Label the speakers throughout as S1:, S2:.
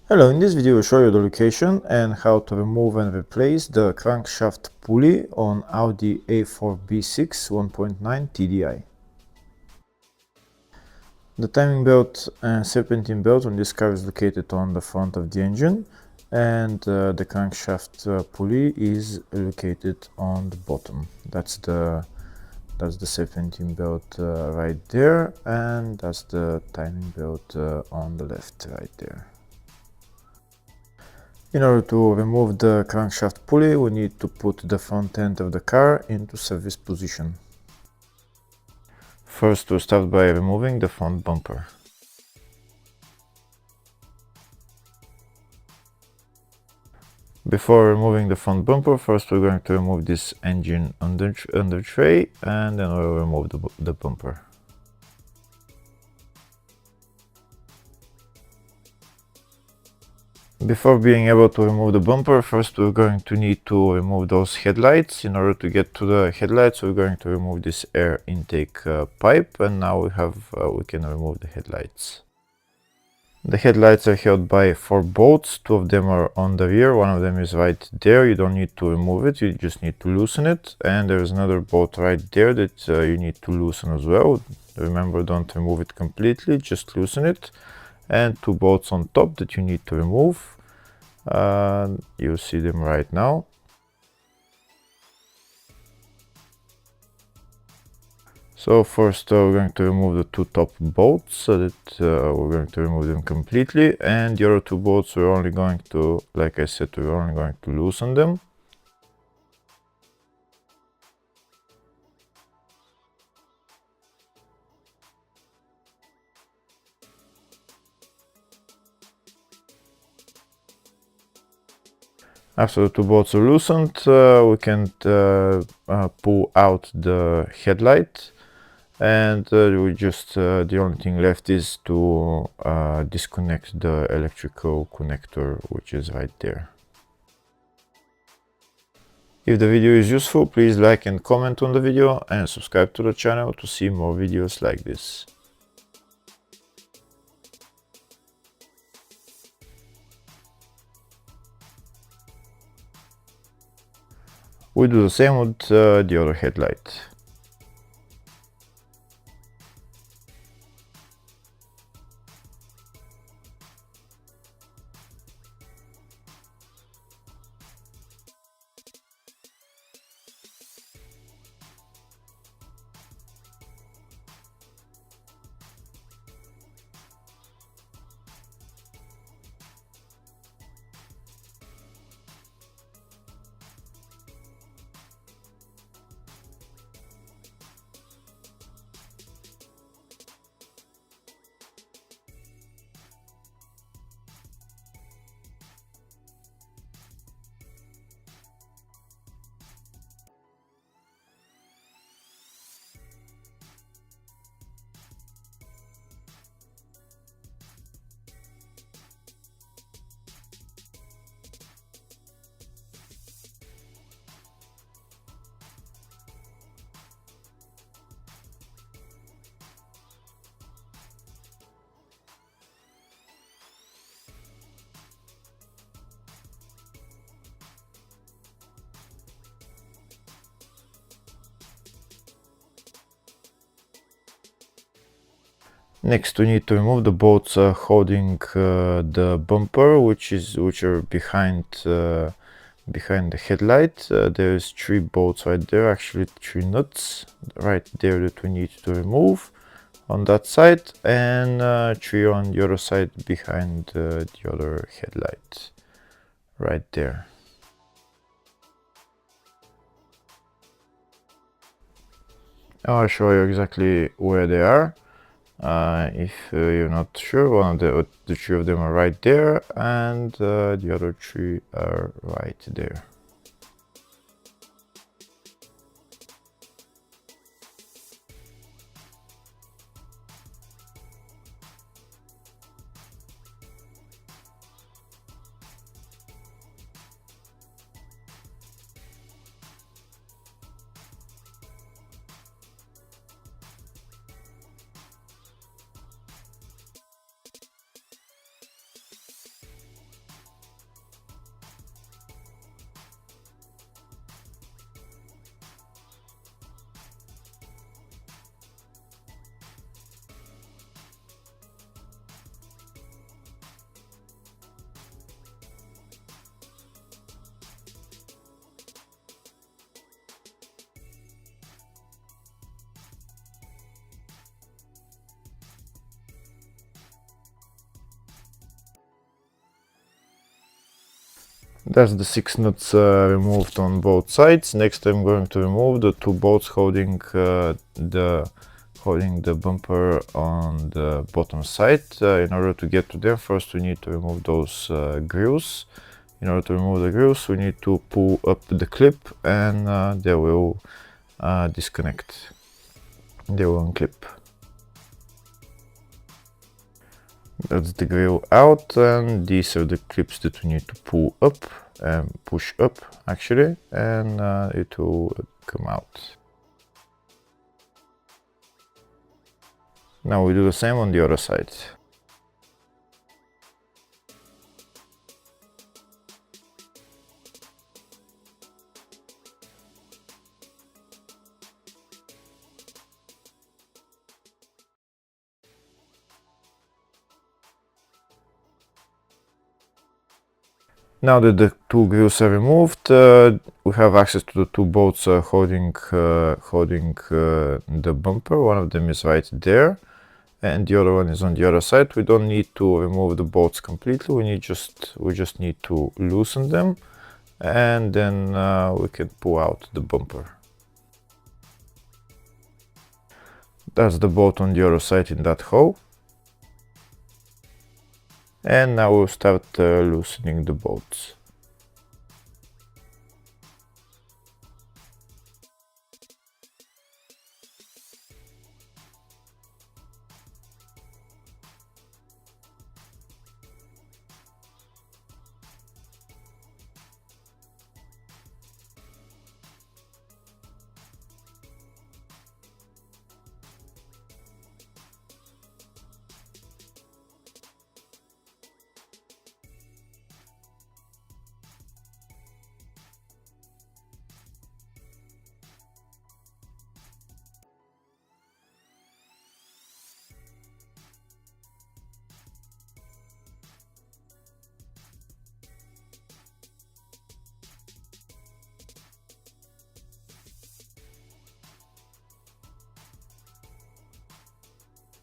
S1: Hello, in this video I'll show you the location and how to remove and replace the crankshaft pulley on Audi A4 B6 1.9 TDI. The timing belt and serpentine belt on this car is located on the front of the engine, and the crankshaft pulley is located on the bottom. That's the serpentine belt right there, and that's the timing belt on the left right there. In order to remove the crankshaft pulley, we need to put the front end of the car into service position. First, we'll start by removing the front bumper. Before removing the front bumper, first we're going to remove this engine under tray, and then we'll remove the bumper. Before being able to remove the bumper, first we're going to need to remove those headlights. In order to get to the headlights, we're going to remove this air intake pipe, and now we can remove the headlights. The headlights are held by 4 bolts. 2 of them are on the rear, one of them is right there. You don't need to remove it, you just need to loosen it. And there is another bolt right there that you need to loosen as well. Remember, don't remove it completely, just loosen it. And 2 bolts on top that you need to remove. You'll see them right now. So first we're going to remove the 2 top bolts, so that we're going to remove them completely, and the other 2 bolts we're only going to, like I said, we're only going to loosen them. After the 2 bolts are loosened, we can pull out the headlight, and the only thing left is to disconnect the electrical connector, which is right there. If the video is useful, please like and comment on the video, and subscribe to the channel to see more videos like this. We do the same with the other headlight. Next, we need to remove the bolts holding the bumper, which are behind the headlight. There's 3 bolts right there, actually 3 nuts right there that we need to remove on that side, and 3 on the other side behind the other headlight right there. I'll show you exactly where they are. If you're not sure, one of the 3 of them are right there, and the other 3 are right there. That's the 6 nuts removed on both sides. Next I'm going to remove the 2 bolts holding the bumper on the bottom side. In order to get to them, first we need to remove those grills. In order to remove the grills, we need to pull up the clip and they will disconnect. They will unclip. That's the grill out, and these are the clips that we need to pull up and push up actually, and it will come out. Now we do the same on the other side. Now that the 2 grills are removed, we have access to the 2 bolts holding the bumper. One of them is right there, and the other one is on the other side. We don't need to remove the bolts completely. We just need to loosen them, and then we can pull out the bumper. That's the bolt on the other side in that hole. And now we'll start loosening the bolts.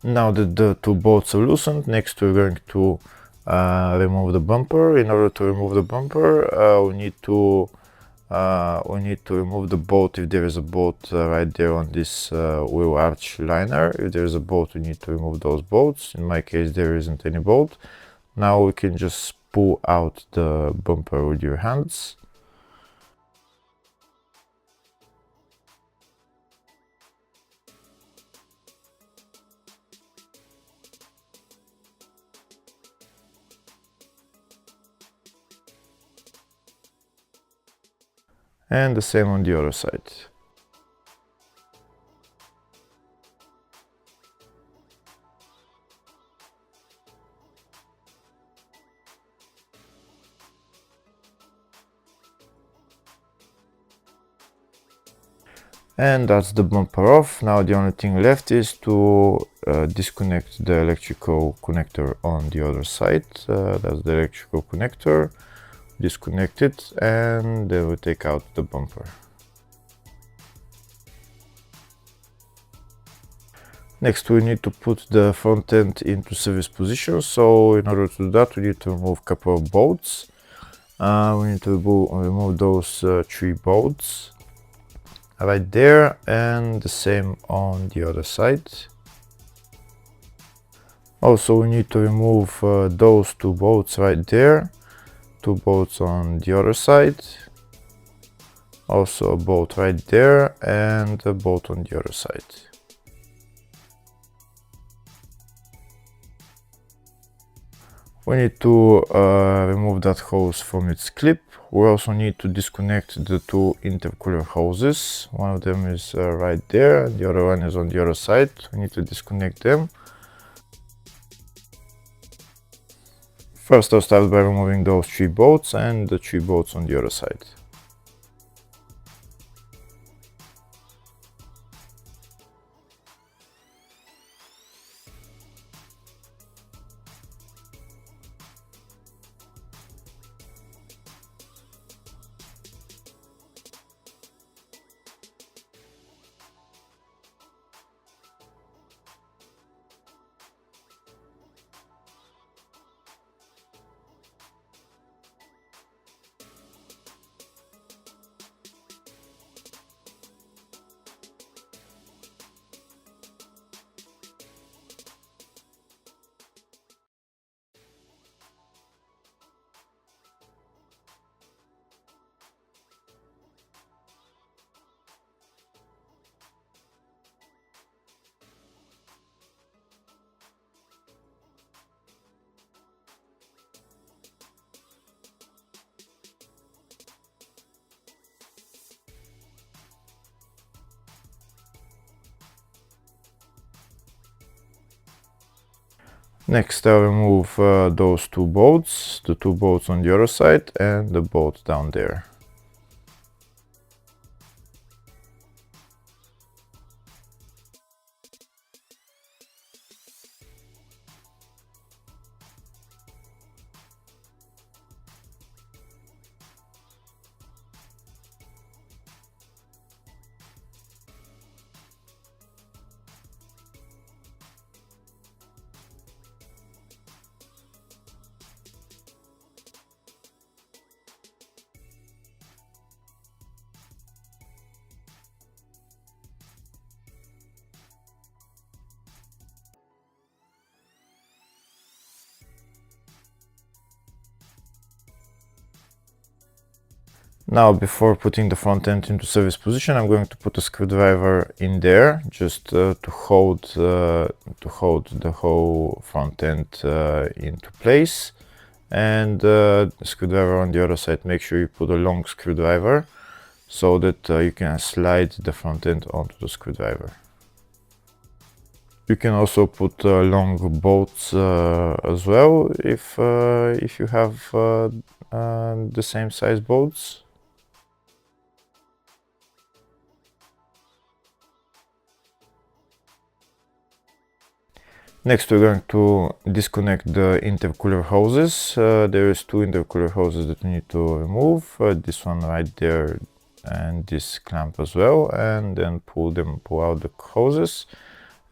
S1: Now that the 2 bolts are loosened, next we're going to remove the bumper. In order to remove the bumper, we need to remove the bolt if there is a bolt right there on this wheel arch liner. If there is a bolt, we need to remove those bolts. In my case, there isn't any bolt. Now we can just pull out the bumper with your hands. And the same on the other side. And that's the bumper off. Now the only thing left is to disconnect the electrical connector on the other side. That's the electrical connector. Disconnect it, and then we take out the bumper. Next we need to put the front end into service position. So in order to do that, we need to remove a couple of bolts. We need to remove those 3 bolts right there, and the same on the other side. Also we need to remove those 2 bolts right there, 2 bolts on the other side, also a bolt right there, and a bolt on the other side. We need to remove that hose from its clip. We also need to disconnect the 2 intercooler hoses. One of them is right there, the other one is on the other side. We need to disconnect them. First I'll start by removing those 3 bolts and the 3 bolts on the other side. Next, I'll remove those two bolts, the two bolts on the other side and the bolt down there. Now, before putting the front end into service position, I'm going to put a screwdriver in there just to hold the whole front end into place. And the screwdriver on the other side, make sure you put a long screwdriver so that you can slide the front end onto the screwdriver. You can also put long bolts as well if you have the same size bolts. Next, we're going to disconnect the intercooler hoses. There is two intercooler hoses that we need to remove. This one right there and this clamp as well, and then pull out the hoses.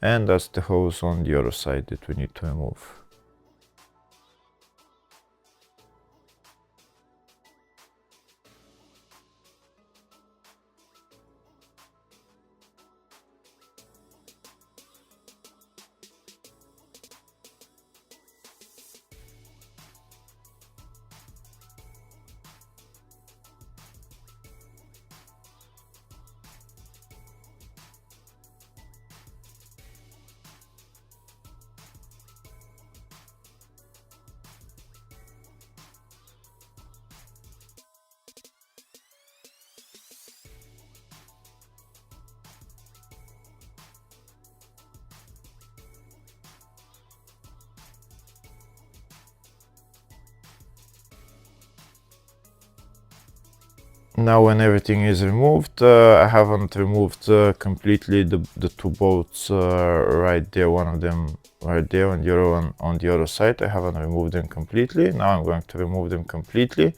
S1: And that's the hose on the other side that we need to remove. Now when everything is removed, I haven't removed completely the two bolts right there, one of them right there and the other one on the other side. I haven't removed them completely. Now I'm going to remove them completely,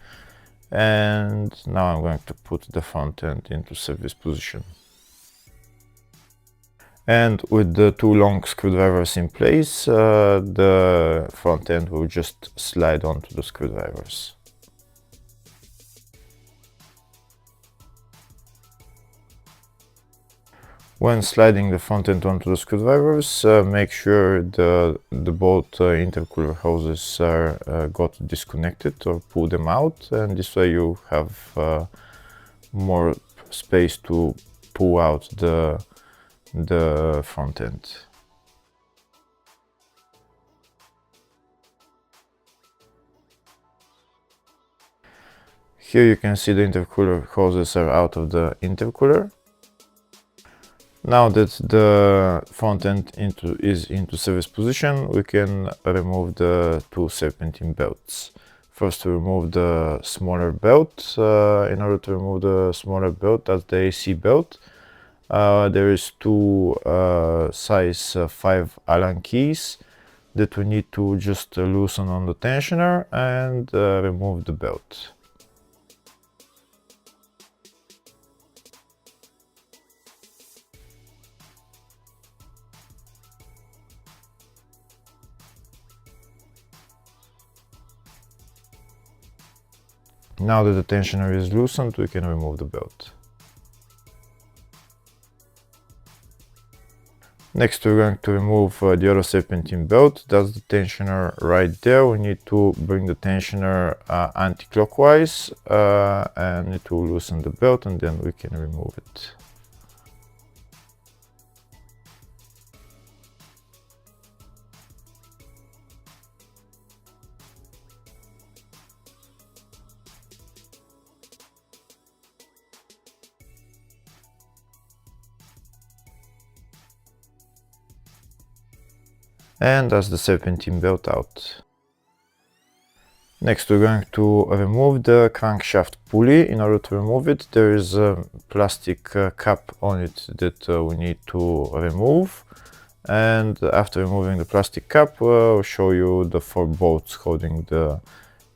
S1: and now I'm going to put the front end into service position. And with the two long screwdrivers in place, the front end will just slide onto the screwdrivers. When sliding the front end onto the screwdrivers, make sure the both intercooler hoses are got disconnected, or pull them out, and this way you have more space to pull out the front end. Here you can see the intercooler hoses are out of the intercooler. Now that the front end is into service position, we can remove the two serpentine belts. First, we remove the smaller belt. In order to remove the smaller belt, that's the AC belt. There is two size 5 Allen keys that we need to just loosen on the tensioner and remove the belt. Now that the tensioner is loosened, we can remove the belt. Next, we're going to remove the other serpentine belt. That's the tensioner right there. We need to bring the tensioner anti-clockwise and need to loosen the belt, and then we can remove it. And that's the serpentine belt out. Next, we're going to remove the crankshaft pulley. In order to remove it, there is a plastic cap on it that we need to remove. And after removing the plastic cap, I'll show you the 4 bolts holding the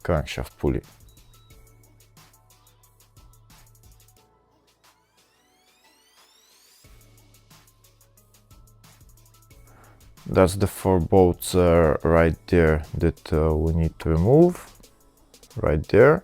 S1: crankshaft pulley. That's the 4 bolts right there that we need to remove, right there.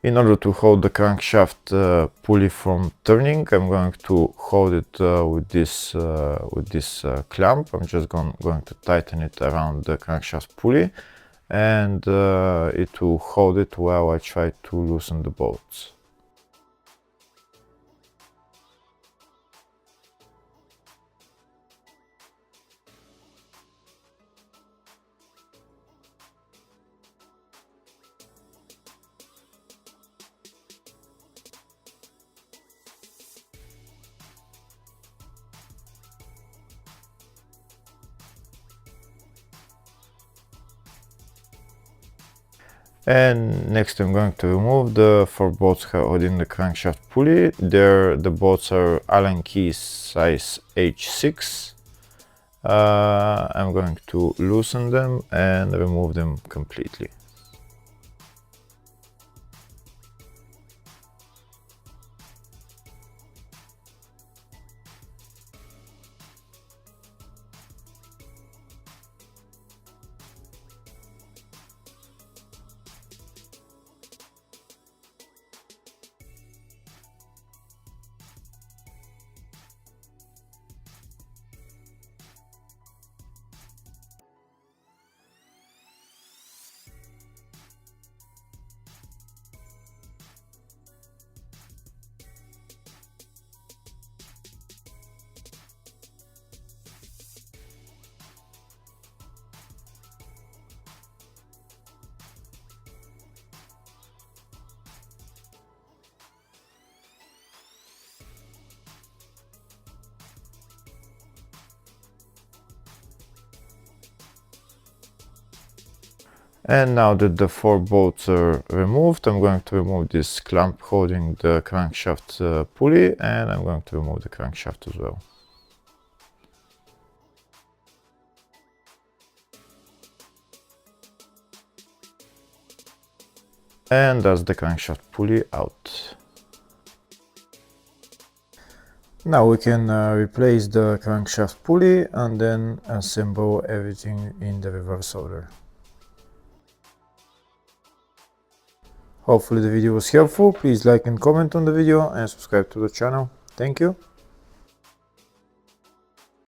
S1: In order to hold the crankshaft pulley from turning, I'm going to hold it with this clamp. I'm just going to tighten it around the crankshaft pulley, and it will hold it while I try to loosen the bolts. And next I'm going to remove the 4 bolts holding the crankshaft pulley. The bolts are Allen key size H6. I'm going to loosen them and remove them completely. And now that the 4 bolts are removed, I'm going to remove this clamp holding the crankshaft pulley, and I'm going to remove the crankshaft as well. And that's the crankshaft pulley out. Now we can replace the crankshaft pulley and then assemble everything in the reverse order. Hopefully the video was helpful. Please like and comment on the video and subscribe to the channel. Thank you.